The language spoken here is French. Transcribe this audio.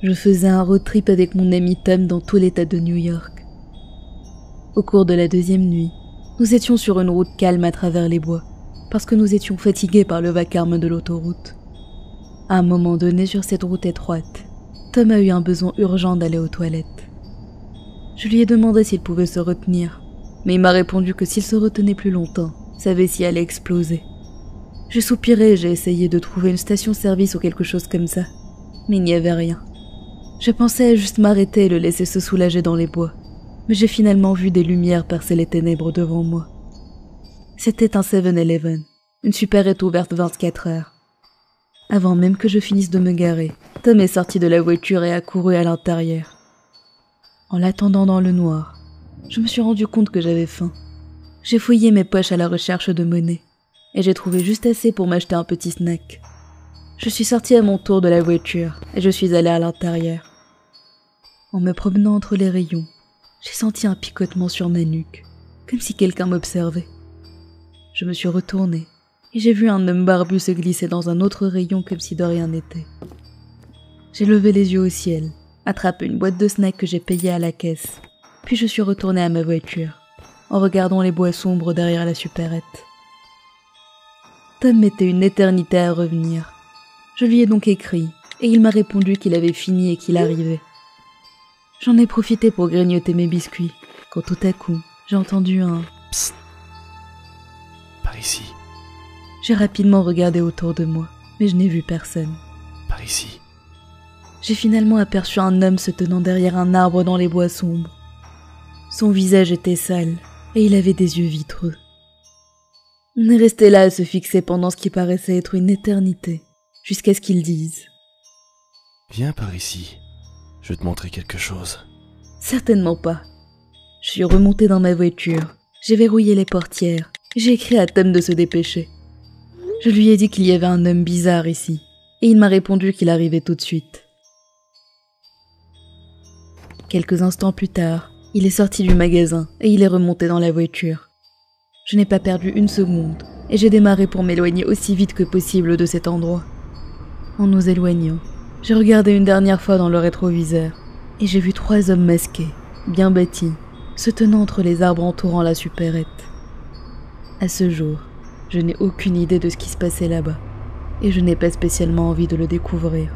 Je faisais un road trip avec mon ami Tom dans tout l'état de New York. Au cours de la deuxième nuit, nous étions sur une route calme à travers les bois, parce que nous étions fatigués par le vacarme de l'autoroute. À un moment donné sur cette route étroite, Tom a eu un besoin urgent d'aller aux toilettes. Je lui ai demandé s'il pouvait se retenir, mais il m'a répondu que s'il se retenait plus longtemps, sa vessie allait exploser. J'ai soupiré et j'ai essayé de trouver une station-service ou quelque chose comme ça, mais il n'y avait rien. Je pensais à juste m'arrêter et le laisser se soulager dans les bois, mais j'ai finalement vu des lumières percer les ténèbres devant moi. C'était un 7-Eleven, une supérette ouverte 24 heures. Avant même que je finisse de me garer, Tom est sorti de la voiture et a couru à l'intérieur. En l'attendant dans le noir, je me suis rendu compte que j'avais faim. J'ai fouillé mes poches à la recherche de monnaie, et j'ai trouvé juste assez pour m'acheter un petit snack. Je suis sorti à mon tour de la voiture, et je suis allé à l'intérieur. En me promenant entre les rayons, j'ai senti un picotement sur ma nuque, comme si quelqu'un m'observait. Je me suis retourné, et j'ai vu un homme barbu se glisser dans un autre rayon comme si de rien n'était. J'ai levé les yeux au ciel, attrapé une boîte de snacks que j'ai payée à la caisse, puis je suis retourné à ma voiture, en regardant les bois sombres derrière la supérette. Tom mettait une éternité à revenir. Je lui ai donc écrit, et il m'a répondu qu'il avait fini et qu'il arrivait. J'en ai profité pour grignoter mes biscuits, quand tout à coup, j'ai entendu un « Psst ». Par ici. J'ai rapidement regardé autour de moi, mais je n'ai vu personne. Par ici. J'ai finalement aperçu un homme se tenant derrière un arbre dans les bois sombres. Son visage était sale, et il avait des yeux vitreux. On est resté là à se fixer pendant ce qui paraissait être une éternité, jusqu'à ce qu'il dise « Viens par ici, je vais te montrer quelque chose. » Certainement pas. Je suis remontée dans ma voiture, j'ai verrouillé les portières, j'ai écrit à Tom de se dépêcher. Je lui ai dit qu'il y avait un homme bizarre ici, et il m'a répondu qu'il arrivait tout de suite. Quelques instants plus tard, il est sorti du magasin et il est remonté dans la voiture. Je n'ai pas perdu une seconde, et j'ai démarré pour m'éloigner aussi vite que possible de cet endroit. En nous éloignant, j'ai regardé une dernière fois dans le rétroviseur, et j'ai vu 3 hommes masqués, bien bâtis, se tenant entre les arbres entourant la supérette. À ce jour, je n'ai aucune idée de ce qui se passait là-bas, et je n'ai pas spécialement envie de le découvrir.